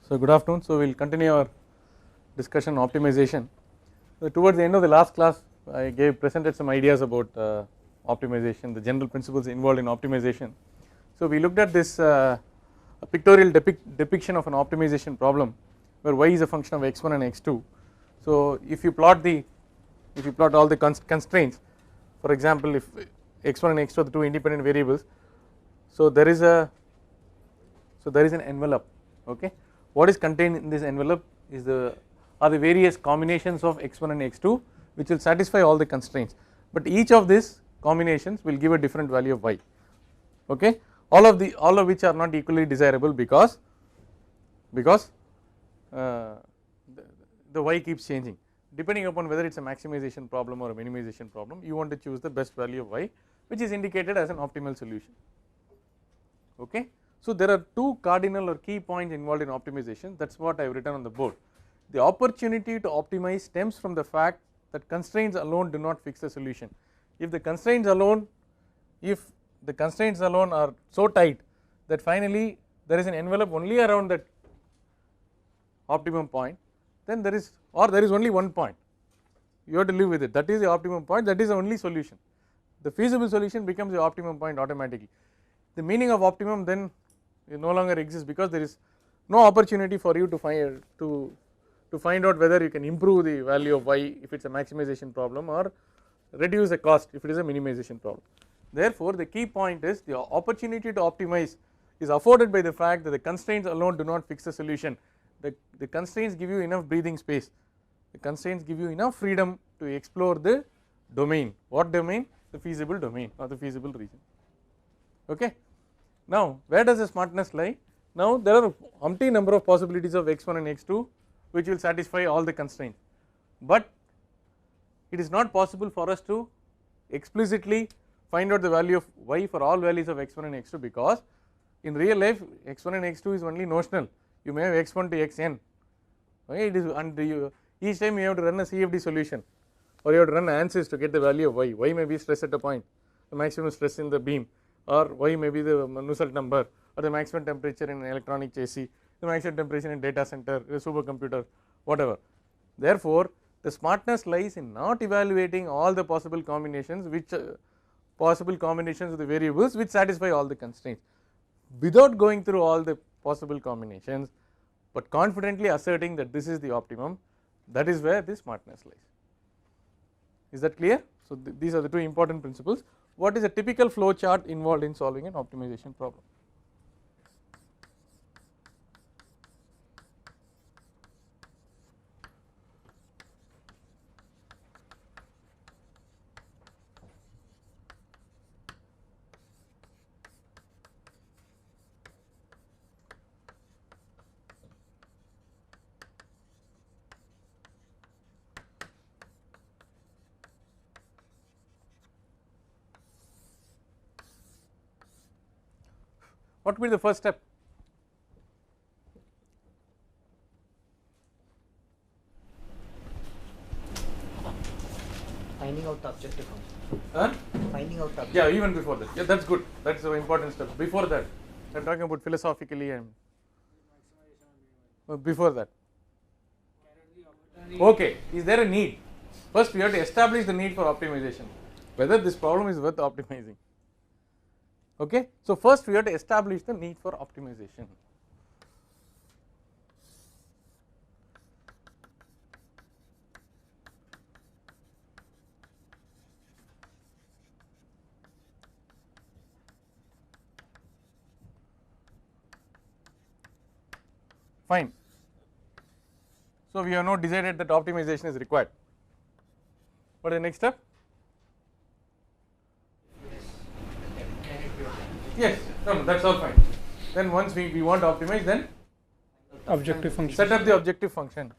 So good afternoon. So we will continue our discussion on optimization. Towards the end of the last class I presented some ideas about optimization, the general principles involved in optimization. So we looked at this a pictorial depiction of an optimization problem where y is a function of x1 and x2. So if you plot all the constraints, for example if x1 and x2 are the two independent variables, so there is an envelope. Okay, what is contained in this envelope are the various combinations of x1 and x2 which will satisfy all the constraints, but each of these combinations will give a different value of y. Okay, all of which are not equally desirable because uh, the y keeps changing depending upon whether it is a maximization problem or a minimization problem. You want to choose the best value of y which is indicated as an optimal solution. Okay. So there are two cardinal or key points involved in optimization, that is what I have written on the board. The opportunity to optimize stems from the fact that constraints alone do not fix the solution. If the constraints alone are so tight that finally there is an envelope only around that optimum point, then there is only one point, you have to live with it, that is the optimum point, that is the only solution. The feasible solution becomes the optimum point automatically. The meaning of optimum then no longer exists because there is no opportunity for you to find out whether you can improve the value of y if it is a maximization problem or reduce the cost if it is a minimization problem. Therefore the key point is the opportunity to optimize is afforded by the fact that the constraints alone do not fix the solution. The constraints give you enough breathing space, the constraints give you enough freedom to explore the domain. What domain? The feasible domain or the feasible region. Okay. Now where does the smartness lie? Now there are umpteen number of possibilities of x1 and x2 which will satisfy all the constraints, but it is not possible for us to explicitly find out the value of y for all values of x1 and x2 because in real life x1 and x2 is only notional. You may have x1 to xn, okay, it is, and each time you have to run a CFD solution or you have to run ANSYS to get the value of y. Y may be stress at a point, the maximum stress in the beam, or y may be the Nusselt number or the maximum temperature in an electronic chassis, the maximum temperature in data center, a supercomputer, whatever. Therefore the smartness lies in not evaluating all the possible combinations of the variables which satisfy all the constraints without going through all the possible combinations, but confidently asserting that this is the optimum. That is where the smartness lies. Is that clear? So these are the two important principles. What is a typical flow chart involved in solving an optimization problem? What will be the first step? Finding out the objective function. Huh? Finding out the objective. Yeah, even before that. Yeah, that's good. That's an important step. Before that, I'm talking about philosophically and before that. Okay, is there a need? First, we have to establish the need for optimization, whether this problem is worth optimizing. Okay, so first we have to establish the need for optimization. Fine. So we have now decided that optimization is required. What is the next step? Yes, no, that's all fine. Then once we want to optimize, then objective function. Set up the objective function.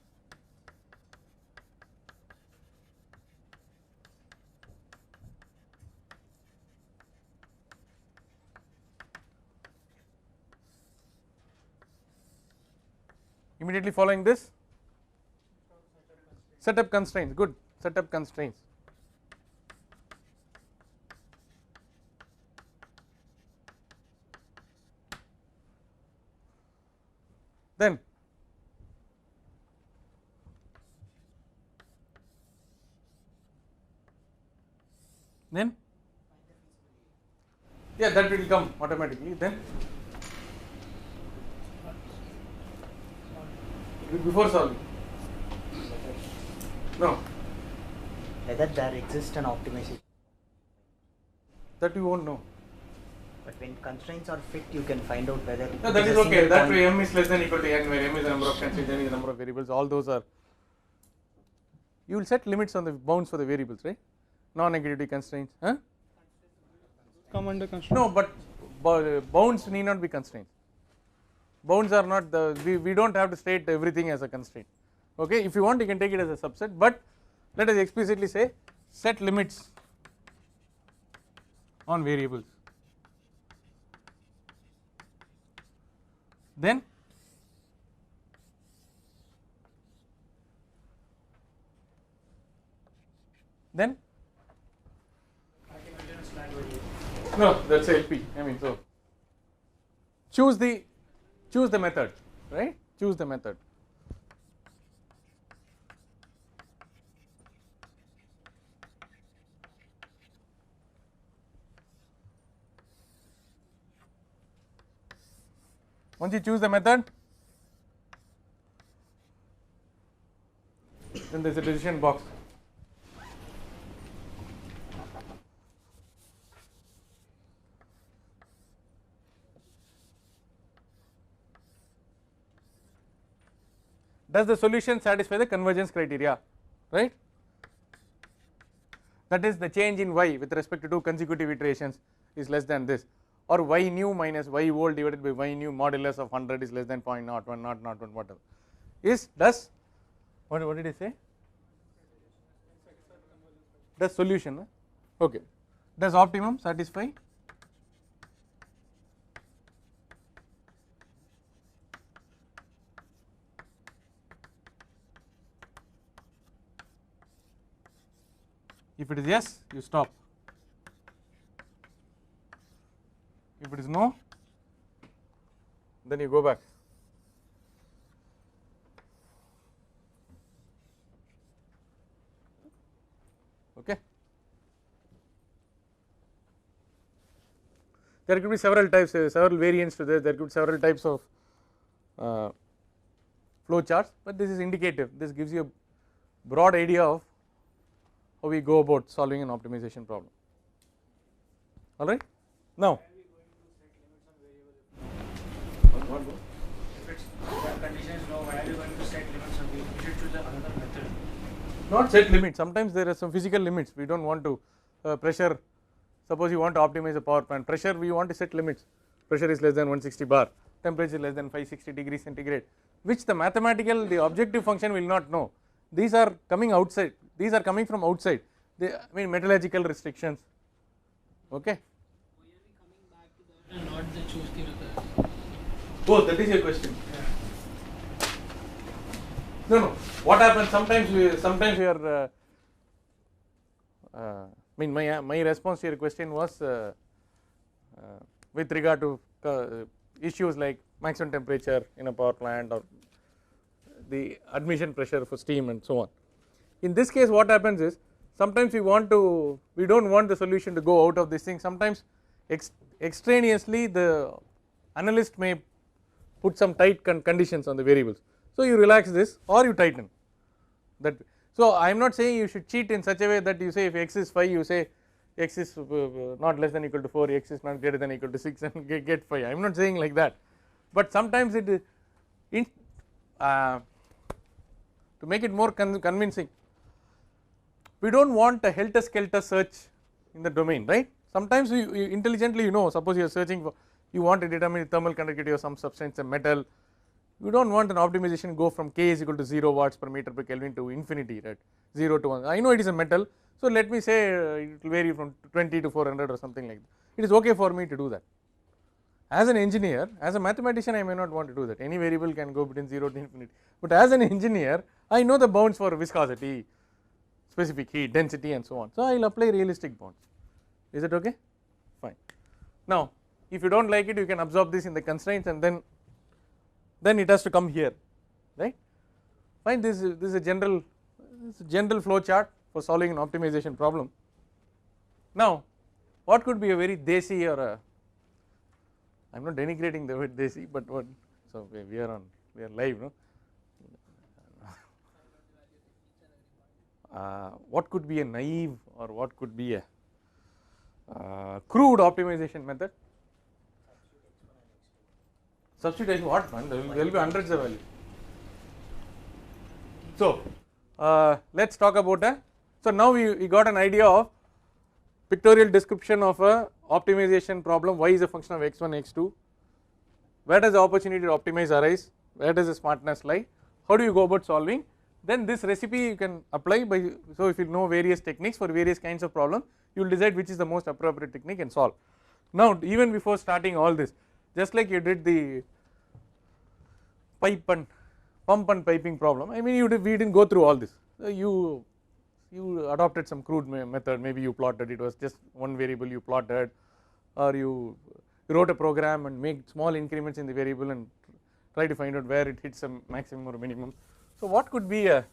Immediately following this, set up constraints. Good, set up constraints. Then then yeah, that will come automatically. Then before solving, no, Whether there exists an optimization. that you won't know. But when constraints are fit, you can find out whether. No, that it is a okay. single That point. way m is less than equal to n, where m is the number of constraints, n is the number of variables. All those are. You will set limits on the bounds for the variables, right? Non-negativity constraints, huh? Come under constraint. No, but bounds need not be constraints. Bounds are not the we don't have to state everything as a constraint. Okay, if you want, you can take it as a subset, but let us explicitly say set limits on variables. Then no, that's LP. I mean, so choose the method, right? Choose the method. Once you choose the method, then there is a decision box. Does the solution satisfy the convergence criteria, right? That is, the change in y with respect to two consecutive iterations is less than this, or y new minus y old divided by y new modulus of 100 is less than 0.01, not 1, whatever. Does what did he say? Does solution, okay. Does optimum satisfy? If it is yes, you stop. If it is no, then you go back. Okay. There could be several types, several variants to this. There could be several types of flow charts, but this is indicative. This gives you a broad idea of how we go about solving an optimization problem. All right. Now, If it's the condition is no, why are you going to set limits on the? You should choose another method. not set limits. Sometimes there are some physical limits. We don't want to pressure. Suppose you want to optimize a power plant. Pressure, we want to set limits. Pressure is less than 160 bar. Temperature less than 560 degrees centigrade, which the objective function will not know. These are coming outside. These are coming from outside. I mean metallurgical restrictions. Okay. Why are we coming back to that and not the choose the method? Oh, that is your question. No. What happens? Sometimes we are. I mean, my response to your question was with regard to issues like maximum temperature in a power plant or the admission pressure for steam and so on. In this case, what happens is sometimes we don't want the solution to go out of this thing. Sometimes extraneously the analyst may put some tight conditions on the variables. So you relax this or you tighten that. So I am not saying you should cheat in such a way that you say if x is 5, you say x is not less than equal to 4, x is not greater than equal to 6 and get 5. I am not saying like that, but sometimes it is to make it more convincing, we do not want a helter-skelter search in the domain, right. Sometimes you intelligently suppose you are searching for, you want to determine the thermal conductivity of some substance, a metal, you do not want an optimization go from K is equal to 0 watts per meter per Kelvin to infinity, right, 0 to 1. I know it is a metal, so let me say it will vary from 20 to 400 or something like that. It is okay for me to do that. As an engineer, as a mathematician, I may not want to do that. Any variable can go between 0 to infinity, but as an engineer, I know the bounds for viscosity, specific heat, density and so on. So I will apply realistic bounds. Is it okay? Fine. Now, if you do not like it, you can absorb this in the constraints and then it has to come here, right. Fine. This is a general flow chart for solving an optimization problem. Now what could be a very desi or a, I am not denigrating the word desi, but what, so we are live, no. What could be a naive or what could be a crude optimization method? Substitute what man? There will be hundreds of values. So let us talk about a, so now we got an idea of pictorial description of a optimization problem. Y is a function of x1 x2, where does the opportunity to optimize arise, where does the smartness lie, how do you go about solving. Then this recipe you can apply by, so if you know various techniques for various kinds of problems, you will decide which is the most appropriate technique and solve. Now even before starting all this, just like you did the pipe and pump and piping problem, I mean we did not go through all this, you adopted some crude method, maybe you plotted, it was just one variable you plotted, or you wrote a program and make small increments in the variable and try to find out where it hits some maximum or minimum. So what could be a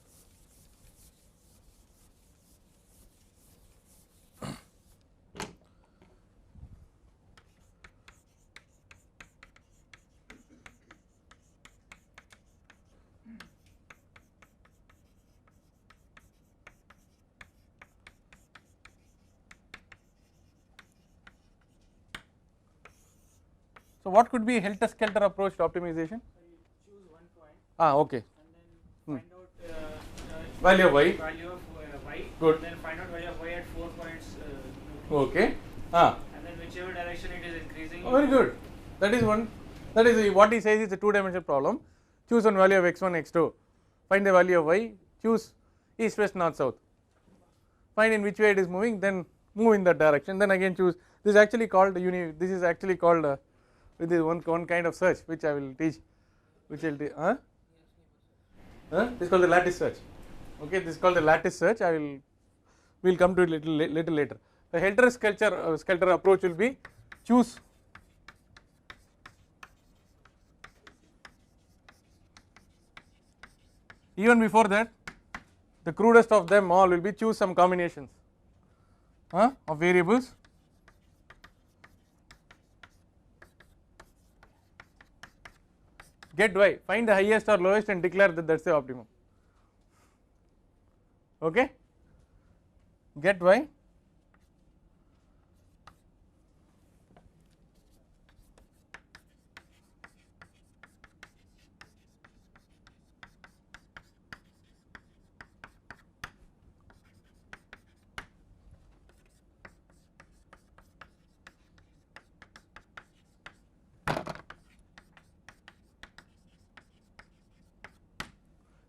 so what could be helter-skelter approach to optimization? Choose one point Okay. and then find out Value of y. value of y. Good. Then find out value of y at 4 points. Okay. And then whichever direction it is increasing. Oh, very good. That is one. That is what he says is a two-dimensional problem. Choose one value of x1, x2. Find the value of y. Choose east, west, north, south. Find in which way it is moving. Then move in that direction. Then again choose. This is actually called This is actually called with this one kind of search which I will teach. Which will teach. This is called the lattice search. Okay, this is called the lattice search. We will come to it little later. The helter-skelter approach will be choose even before that the crudest of them all will be choose some combinations of variables get y, find the highest or lowest and declare that that is the optimum. Okay, get y,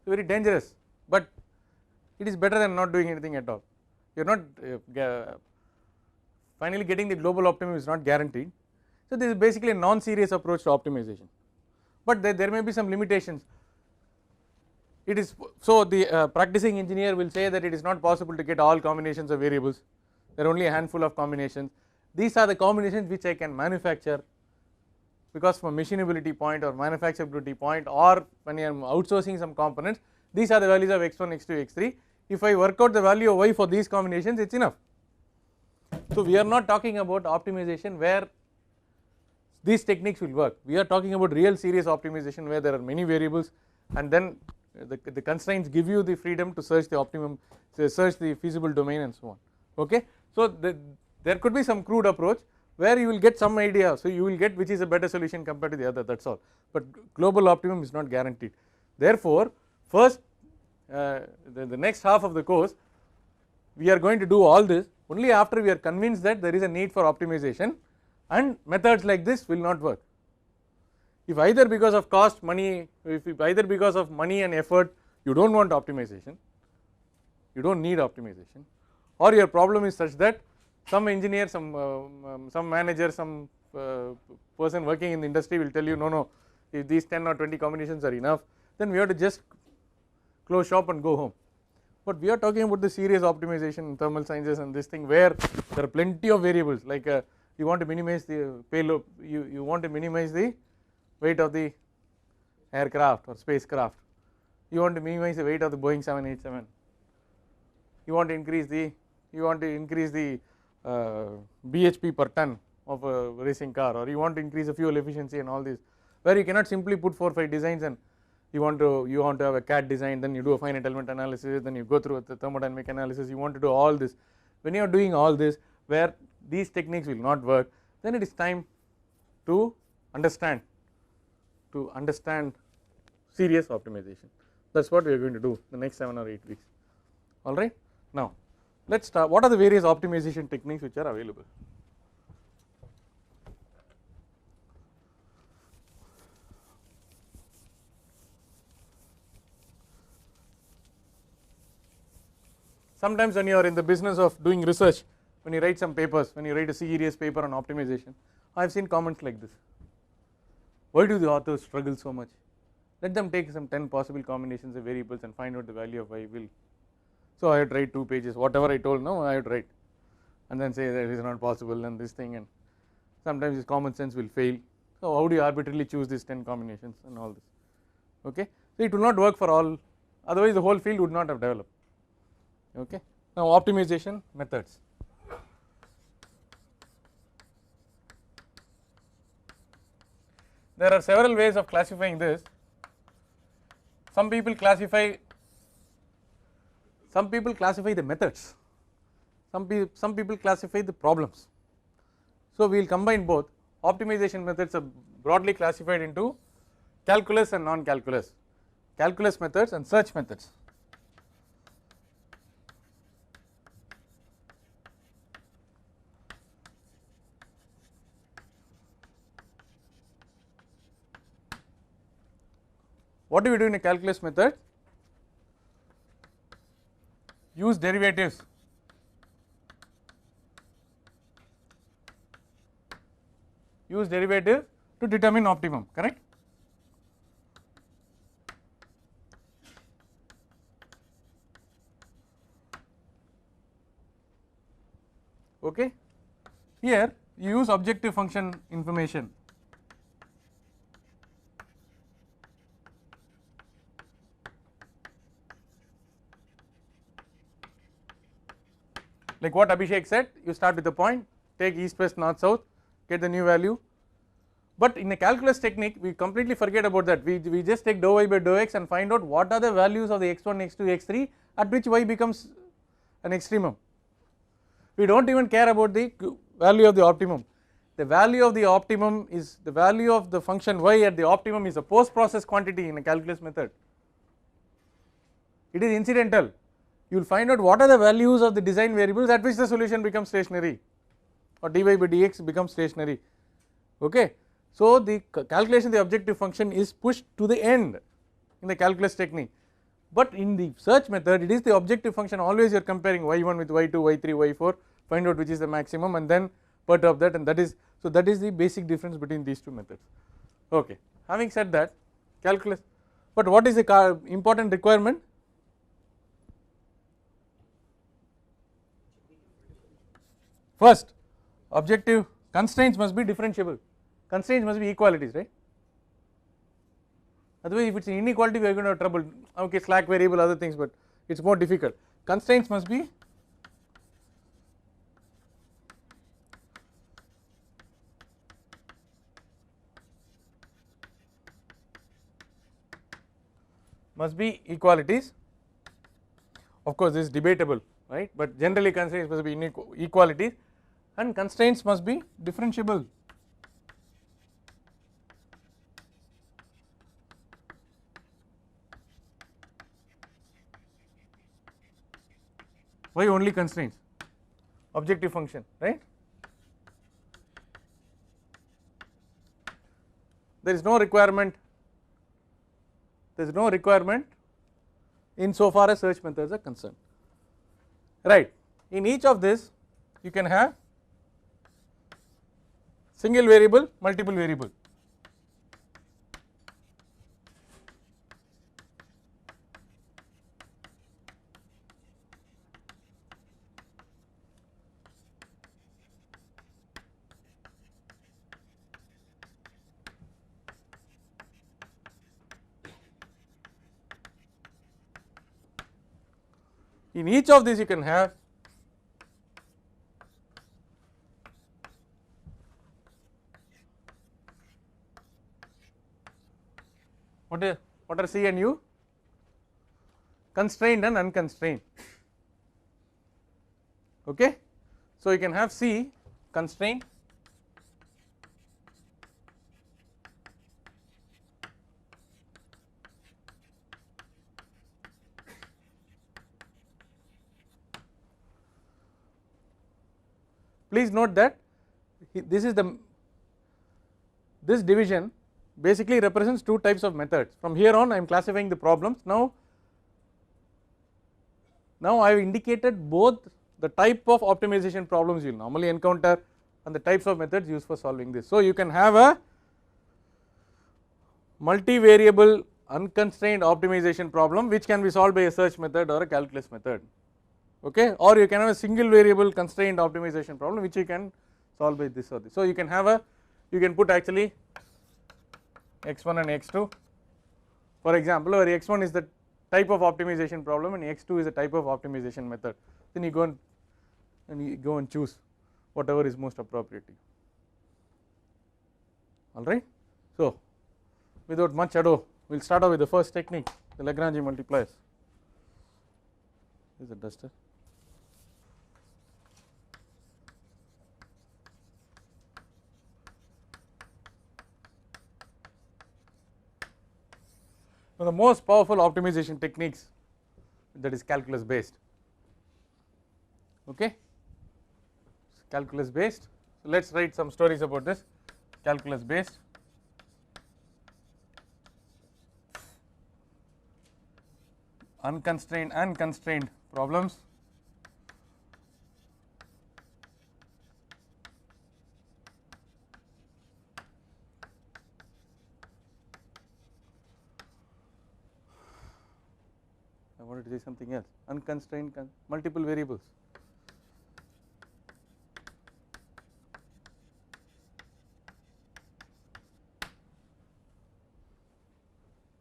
very dangerous, but it is better than not doing anything at all. You are not finally getting the global optimum is not guaranteed. So this is basically a non-serious approach to optimization, but there may be some limitations. It is so the practicing engineer will say that it is not possible to get all combinations of variables. There are only a handful of combinations. These are the combinations which I can manufacture, because from a machinability point or manufacturability point, or when I am outsourcing some components, these are the values of x1, x2, x3. If I work out the value of y for these combinations, it is enough. So we are not talking about optimization where these techniques will work. We are talking about real serious optimization where there are many variables, and then the constraints give you the freedom to search the optimum, search the feasible domain and so on. Okay. So there could be some crude approach where you will get some idea, so you will get which is a better solution compared to the other, that is all, but global optimum is not guaranteed. Therefore first the next half of the course we are going to do all this only after we are convinced that there is a need for optimization and methods like this will not work. If either because of cost, money, if either because of money and effort you do not want optimization, you do not need optimization, or your problem is such that some engineer, some manager, some person working in the industry will tell you no, if these 10 or 20 combinations are enough, then we have to just close shop and go home. But we are talking about the serious optimization in thermal sciences and this thing where there are plenty of variables, like you want to minimize the payload, you want to minimize the weight of the aircraft or spacecraft, you want to minimize the weight of the Boeing 787, you want to increase the bhp per ton of a racing car, or you want to increase the fuel efficiency and all this, where you cannot simply put 4 or 5 designs and you want to have a CAD design, then you do a finite element analysis, then you go through the thermodynamic analysis, you want to do all this. When you are doing all this, where these techniques will not work, then it is time to understand serious optimization. That is what we are going to do the next 7 or 8 weeks. All right. Now let us start. What are the various optimization techniques which are available? Sometimes when you are in the business of doing research, when you write some papers, when you write a serious paper on optimization, I have seen comments like this: why do the authors struggle so much? Let them take some 10 possible combinations of variables and find out the value of y will. So I would write 2 pages, whatever I told now I would write, and then say that it is not possible and this thing, and sometimes this common sense will fail. So how do you arbitrarily choose these 10 combinations and all this? Okay, so it will not work for all, otherwise the whole field would not have developed. Okay. Now optimization methods. There are several ways of classifying this. Some people classify the methods, some people classify the problems. So we will combine both. Optimization methods are broadly classified into calculus and non-calculus, calculus methods and search methods. What do we do in a calculus method? Use derivatives. Use derivative to determine optimum, correct? Okay. Here you use objective function information. Like what Abhishek said, you start with a point, take east, west, north, south, get the new value. But in a calculus technique, we completely forget about that. We just take dou y by dou x and find out what are the values of the x1, x2, x3 at which y becomes an extremum. We do not even care about the value of the optimum. The value of the optimum is the value of the function y at the optimum is a post process quantity in a calculus method. It is incidental. You will find out what are the values of the design variables at which the solution becomes stationary, or dy by dx becomes stationary. Okay. So the calculation of the objective function is pushed to the end in the calculus technique, but in the search method it is the objective function, always you are comparing y1 with y2, y3, y4, find out which is the maximum and then perturb that, and that is, so that is the basic difference between these two methods. Okay. Having said that, calculus, but what is the important requirement? First, objective constraints must be differentiable, constraints must be equalities, right? Otherwise if it is an inequality we are going to have trouble. Okay, slack variable, other things, but it is more difficult. Constraints must be equalities. Of course this is debatable, right, but generally constraints must be equalities and constraints must be differentiable. Why only constraints? Objective function, right? There is no requirement insofar as search methods are concerned, right. In each of this you can have single variable, multiple variable. In each of these you can have what are C and U? Constrained and unconstrained. Okay. So you can have C constrained please note that this is this division basically represents two types of methods. From here on I am classifying the problems. Now I have indicated both the type of optimization problems you will normally encounter and the types of methods used for solving this. So you can have a multivariable unconstrained optimization problem which can be solved by a search method or a calculus method, okay, or you can have a single variable constrained optimization problem which you can solve by this or this. So you can have you can put actually x1 and x2 for example, or x1 is the type of optimization problem and x2 is a type of optimization method, then you go and choose whatever is most appropriate to you, alright. So without much ado we will start off with the first technique, the Lagrange multipliers. This is a duster. Now the most powerful optimization techniques that is calculus based, okay, calculus based. So let us write some stories about this calculus based. Unconstrained and constrained problems. I wanted to say something else, unconstrained multiple variables.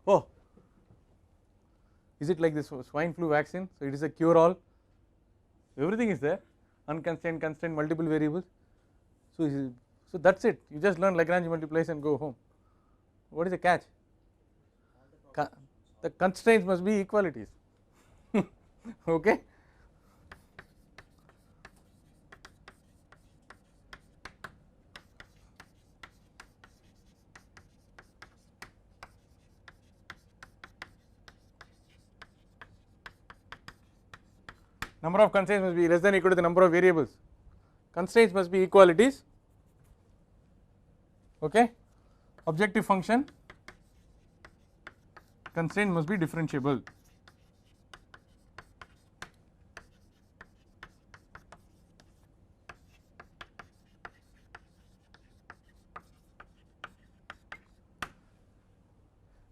Oh, is it like this swine flu vaccine? So it is a cure all, everything is there, unconstrained, constrained, multiple variables. So that is it, you just learn Lagrange multipliers and go home. What is the catch? The constraints must be equalities. Okay. Number of constraints must be less than or equal to the number of variables. Constraints must be equalities. Okay. Objective function constraint must be differentiable.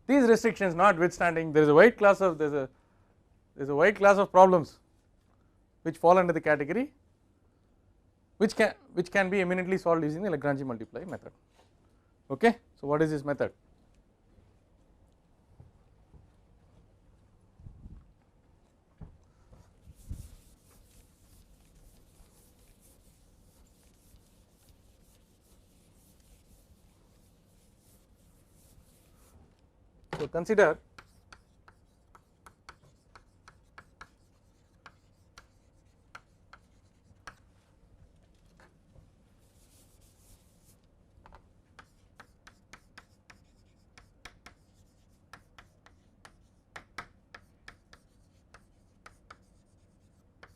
These restrictions notwithstanding, there is a wide class of problems which fall under the category which can be eminently solved using the Lagrange multiplier method. Okay. So what is this method? So consider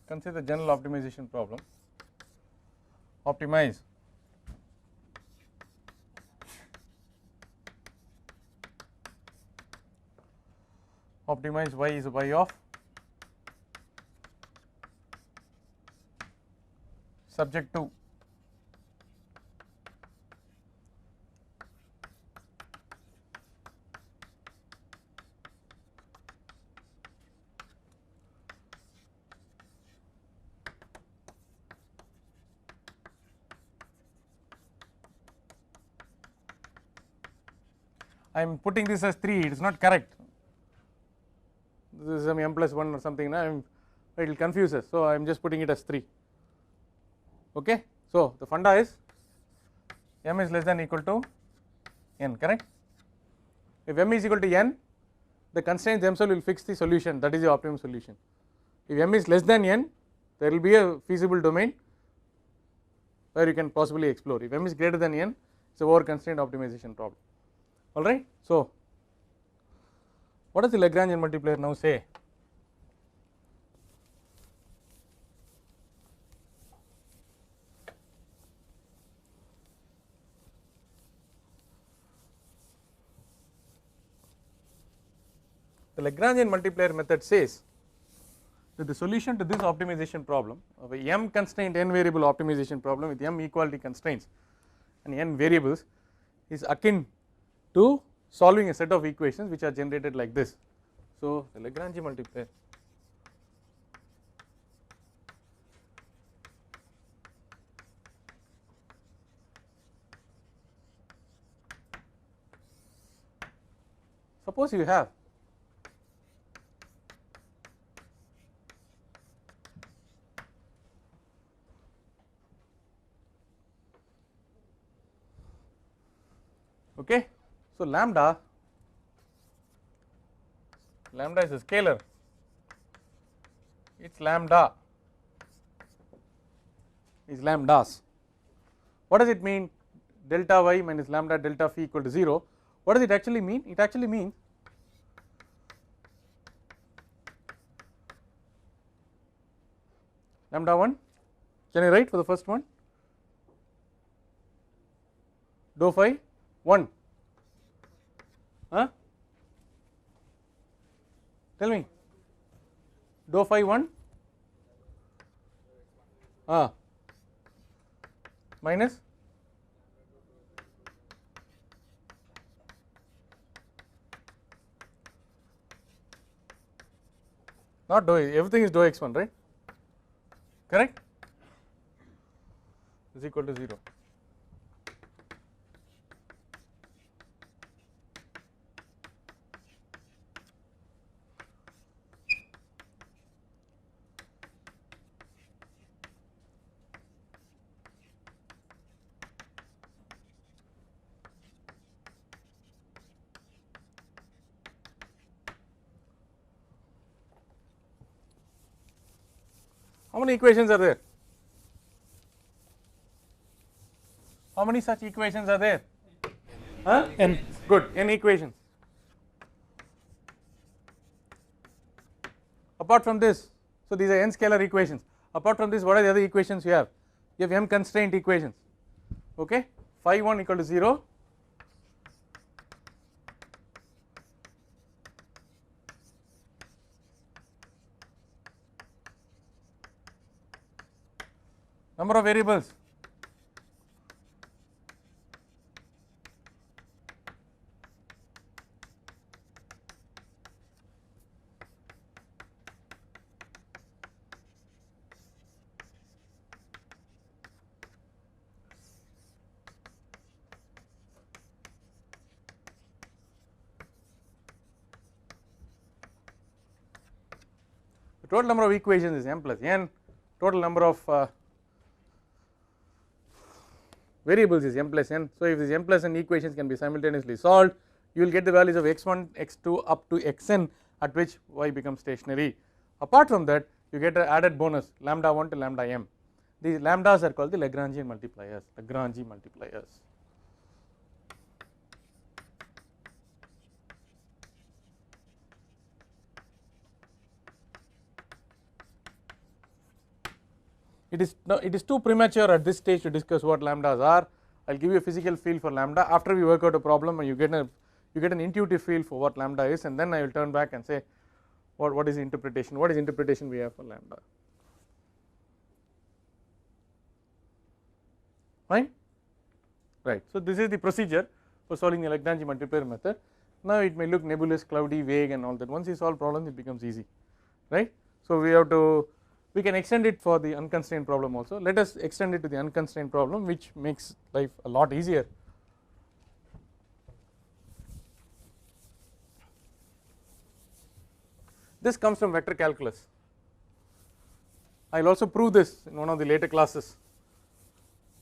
the general optimization problem. Optimize y is y of subject to I am putting this as 3, it is not correct, this is some m plus 1 or something, it will confuse us, so I am just putting it as 3. Okay. So the funda is m is less than or equal to n, correct. If m is equal to n, the constraints themselves will fix the solution, that is the optimum solution. If m is less than n, there will be a feasible domain where you can possibly explore. If m is greater than n, it is a over constrained optimization problem. Alright. So, what does the Lagrangian multiplier now say? The Lagrangian multiplier method says that the solution to this optimization problem of a m constraint n variable optimization problem with m equality constraints and n variables is akin to solving a set of equations which are generated like this. So, the Lagrangian multiplier suppose you have okay. So, lambda is a scalar, its lambda is lambdas. What does it mean delta y minus lambda delta phi equal to 0? What does it actually mean? It actually means lambda 1, can I write for the first one? Dou phi 1, huh? Tell me, dou phi 1 minus not dou, everything is dou x1, right, correct, is equal to 0. How many equations are there? How many such equations are there? Huh? n. Good, n equations. Apart from this, so these are n scalar equations. Apart from this, what are the other equations you have? You have m constraint equations. Okay, phi 1 equal to 0. Number of variables, the total number of equations is m plus n, total number of variables is m plus n. So, if this m plus n equations can be simultaneously solved, you will get the values of x1, x2 up to xn at which y becomes stationary. Apart from that, you get an added bonus lambda 1 to lambda m. These lambdas are called the Lagrangian multipliers, Lagrange multipliers. It is too premature at this stage to discuss what lambdas are. I will give you a physical feel for lambda after we work out a problem and you get an intuitive feel for what lambda is, and then I will turn back and say what is the interpretation, what is interpretation we have for lambda. Fine, right. So, this is the procedure for solving the Lagrange multiplier method. Now, it may look nebulous, cloudy, vague and all that. Once you solve problems, it becomes easy, right. So, we can extend it for the unconstrained problem also. Let us extend it to the unconstrained problem, which makes life a lot easier. This comes from vector calculus. I will also prove this in one of the later classes.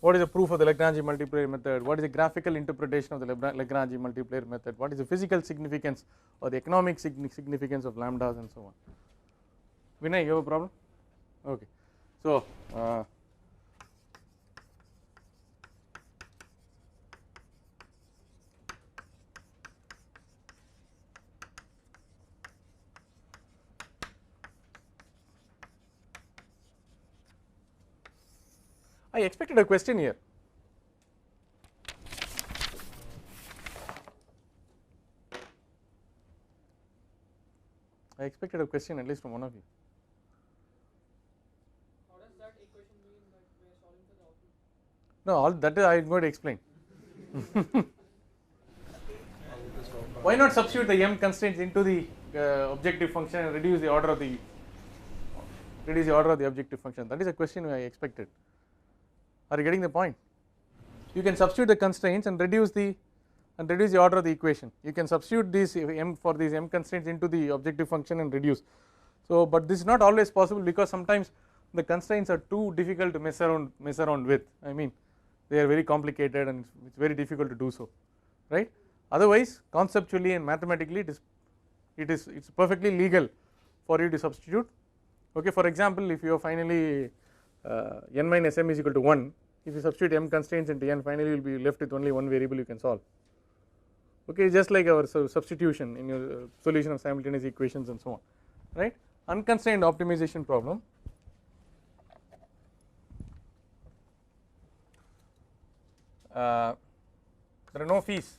what is the proof of the Lagrange multiplier method, what is the graphical interpretation of the Lagrange multiplier method, what is the physical significance or the economic significance of lambdas and so on. Vinay, you have a problem? Okay. So, I expected a question here. I expected a question at least from one of you. How does that equation mean that we are solving for the output? No, all that I am going to explain. Why not substitute the m constraints into the objective function and reduce the order of the objective function? That is a question I expected. Are you getting the point? You can substitute the constraints and reduce the order of the equation. You can substitute these m for these m constraints into the objective function and reduce. So, but this is not always possible because sometimes the constraints are too difficult to mess around with. I mean, they are very complicated and it's very difficult to do so, right? Otherwise, conceptually and mathematically, it's perfectly legal for you to substitute. Okay, for example, if you are finally n minus m is equal to 1, if you substitute m constraints into n, finally you will be left with only one variable you can solve. Okay, just like our substitution in your solution of simultaneous equations and so on, right? Unconstrained optimization problem. There are no fees.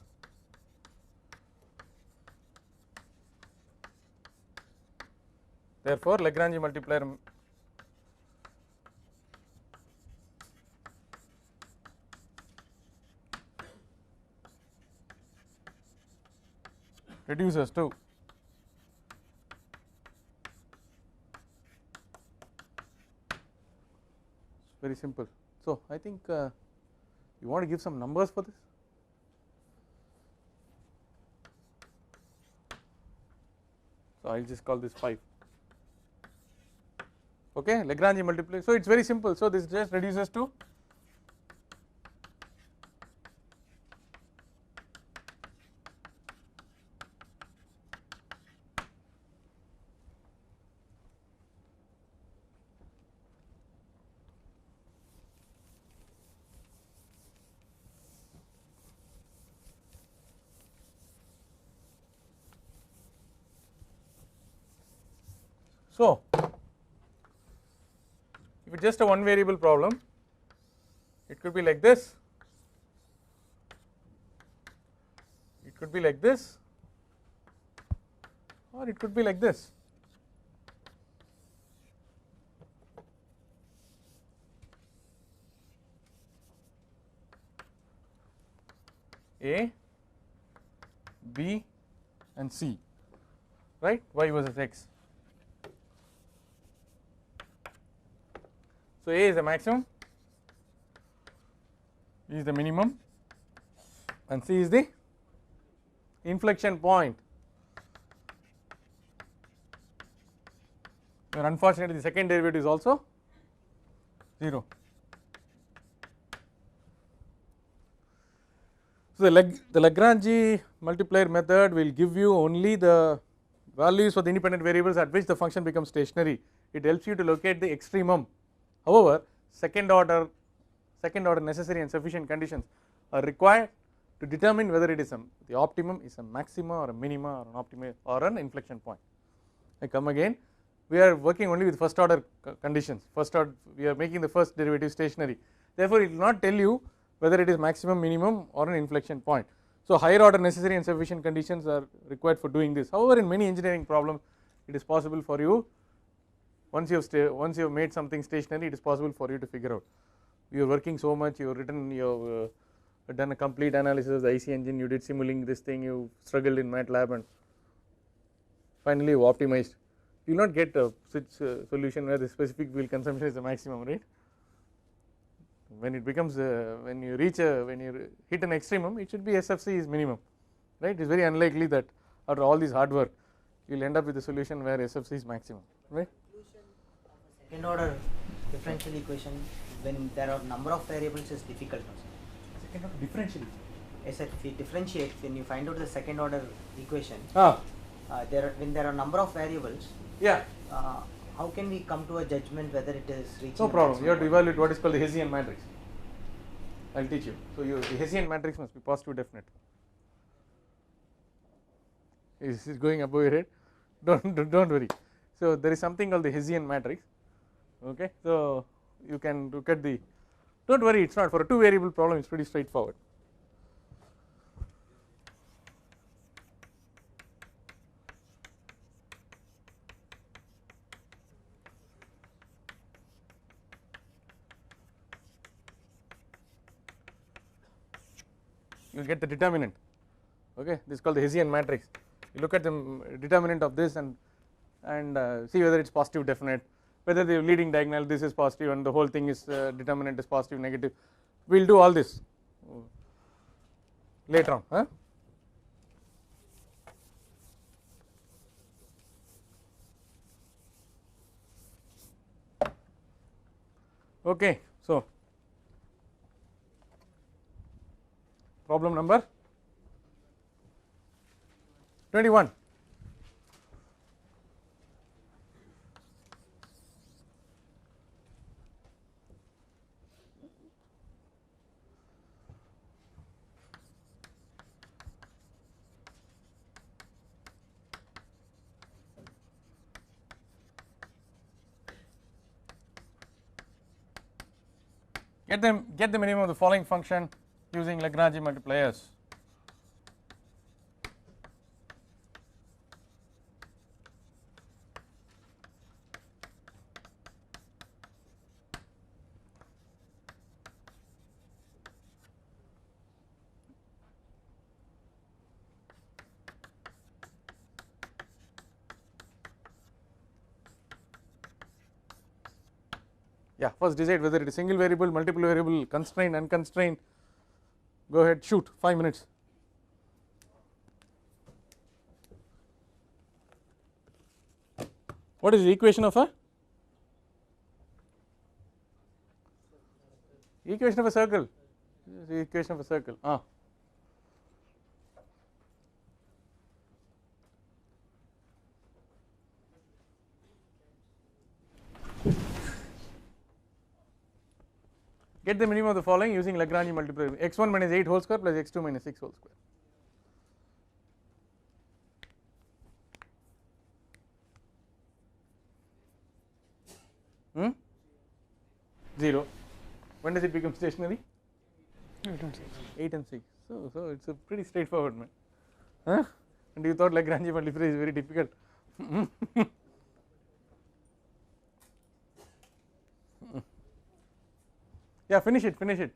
Therefore, Lagrange multiplier reduces to very simple. So, I think you want to give some numbers for this. So, I will just call this 5. Okay, Lagrange multiplier. So, it is very simple. So, this just reduces to so, if it is just a one variable problem, it could be like this, it could be like this, or it could be like this. A, B and C, right, y versus x. So, A is the maximum, B is the minimum and C is the inflection point. And unfortunately, the second derivative is also 0. So, the Lagrange multiplier method will give you only the values for the independent variables at which the function becomes stationary. It helps you to locate the extremum. However, second order necessary and sufficient conditions are required to determine whether it is the optimum is a maxima or a minima or an optimum or an inflection point. I come again, we are working only with first order conditions. First order, we are making the first derivative stationary. Therefore, it will not tell you whether it is maximum, minimum or an inflection point. So, higher order necessary and sufficient conditions are required for doing this. However, in many engineering problems, it is possible for you. Once you have made something stationary, it is possible for you to figure out. You are working so much, you have written, you have done a complete analysis of the IC engine, you did Simulink this thing, you struggled in MATLAB and finally you optimized. You will not get a such solution where the specific fuel consumption is the maximum, right. When it becomes when you hit an extremum, it should be SFC is minimum, right. It is very unlikely that after all this hard work, you will end up with a solution where SFC is maximum, right. Second order differential equation when there are number of variables is difficult. Second order differential. Yes, sir, if you differentiate, when you find out the second order equation, Ah, when there are number of variables, yeah, how can we come to a judgment whether it is reaching? no the problem. You have to maximum evaluate what is called the Hessian matrix. I will teach you. So, the Hessian matrix must be positive definite. Is it going above your head? Don't worry. So, there is something called the Hessian matrix. Okay. So, you can look at the, don't worry, it is not for a 2 variable problem, it is pretty straightforward. You will get the determinant. Okay, this is called the Hessian matrix. You look at the determinant of this and see whether it is positive definite, whether the leading diagonal this is positive and the whole thing is determinant is positive negative. We will do all this later on. Huh? Okay, so problem number 21. Get the minimum of the following function using Lagrange multipliers. Yeah, first decide whether it is single variable, multiple variable, constrained, unconstrained. Go ahead, shoot, 5 minutes. What is the equation of a? Equation of a circle. The equation of a circle. Get the minimum of the following using Lagrange multiplier: x1 minus 8 whole square plus x2 minus 6 whole square. 0. When does it become stationary? 8 and 6. So it is a pretty straightforward, man. Huh? And you thought Lagrange multiplier is very difficult. Yeah, finish it.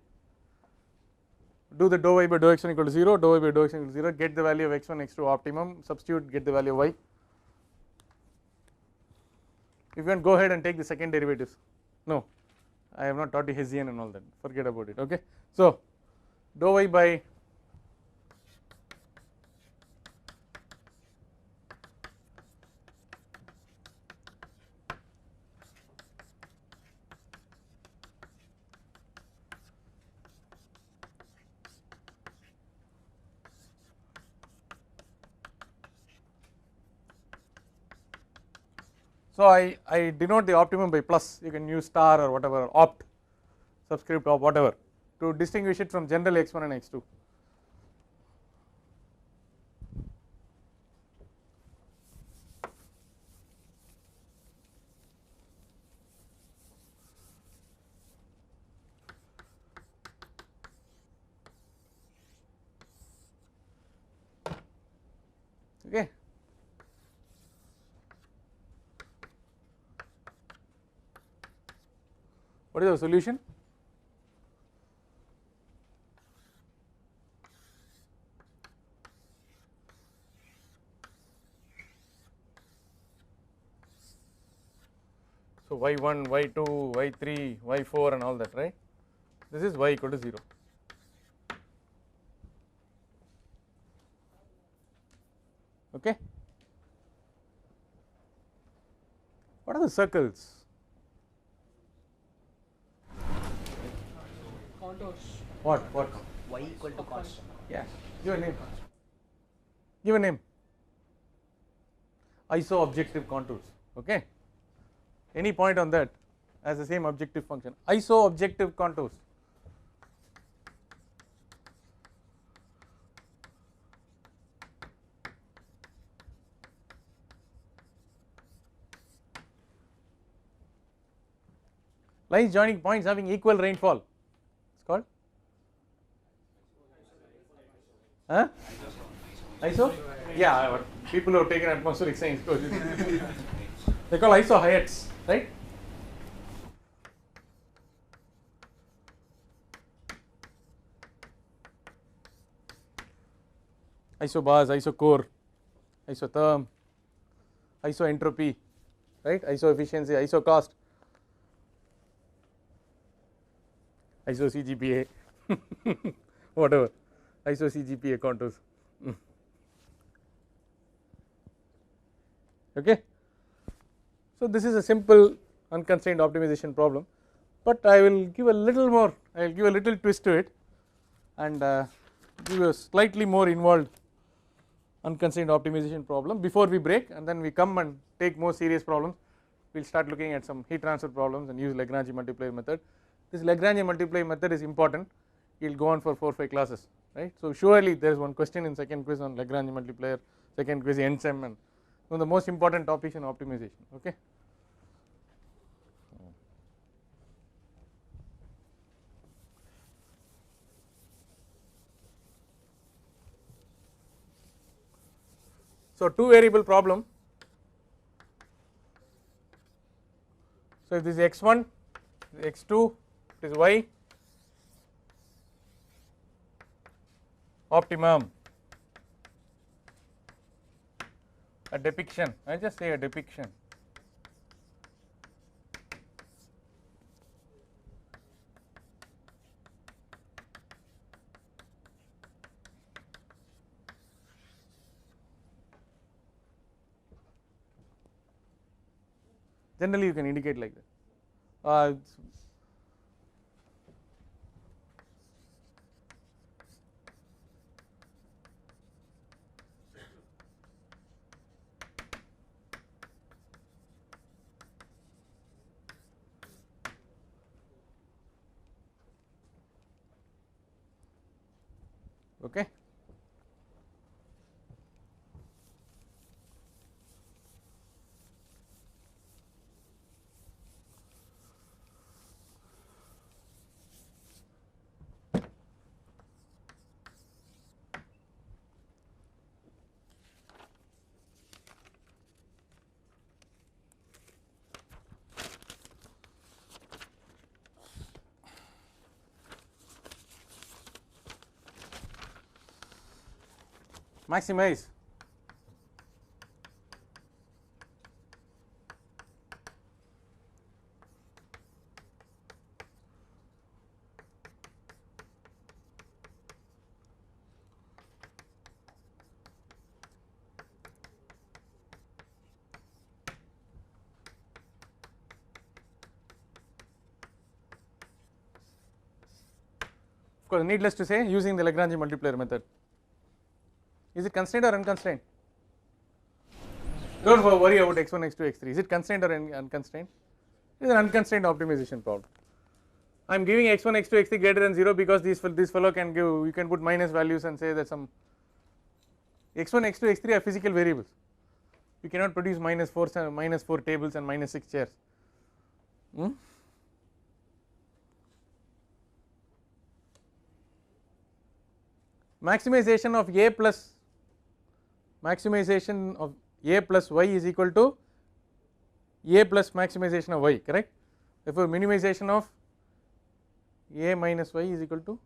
Do the dou y by dou x1 equal to 0, dou y by dou x1 equal to 0, get the value of x1 x2 optimum, substitute, get the value of y. If you want, go ahead and take the second derivatives. No, I have not taught you Hessian and all that, forget about it. Okay. So dou y by so I denote the optimum by plus, you can use star or whatever, opt, subscript or whatever, to distinguish it from general x1 and x2. Okay. What is our solution? So y1, y2, y3, y4 and all that, right? This is y equal to 0. Okay. What are the circles? contours. What? Y equal to constant. Yeah. Give a name. Give a name. Iso-objective contours. Okay. Any point on that as the same objective function. Iso-objective contours. Lines joining points having equal rainfall. It's called? Huh? ISO? Yeah, people who have taken atmospheric science courses. They call ISO Hayats, right? Isobars, isocore, isotherm, isoentropy, right? Isoefficiency, isocost, ISO-CGPA, whatever, ISO-CGPA contours. Okay. So, this is a simple unconstrained optimization problem, but I will give a little more, I will give a little twist to it and give a slightly more involved unconstrained optimization problem before we break, and then we come and take more serious problems. We will start looking at some heat transfer problems and use Lagrange multiplier method. This Lagrange multiplier method is important, it will go on for 4-5 classes, right. So, surely there is one question in second quiz on Lagrange multiplier, second quiz NSEM, and one of the most important topics in optimization. Okay. So, two variable problem. So, if this is x1, x2, it is y, optimum, a depiction, I just say a depiction. Generally you can indicate like that. Okay. Maximize of course needless to say using the Lagrange multiplier method. Is it constrained or unconstrained? Do not worry about x1, x2, x3. Is it constrained or unconstrained? It is an unconstrained optimization problem. I am giving x1, x2, x3 greater than 0 because this fellow can give, you can put minus values and say that some x1, x2, x3 are physical variables. You cannot produce -4 tables and -6 chairs. Maximization of a plus maximization of a plus y is equal to a plus maximization of y, correct. Therefore, minimization of a minus y is equal to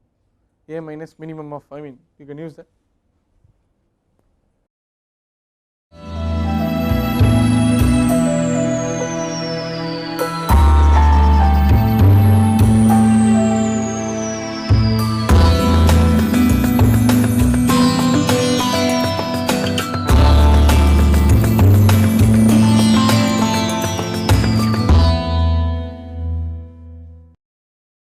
a minus minimum of, I mean you can use that.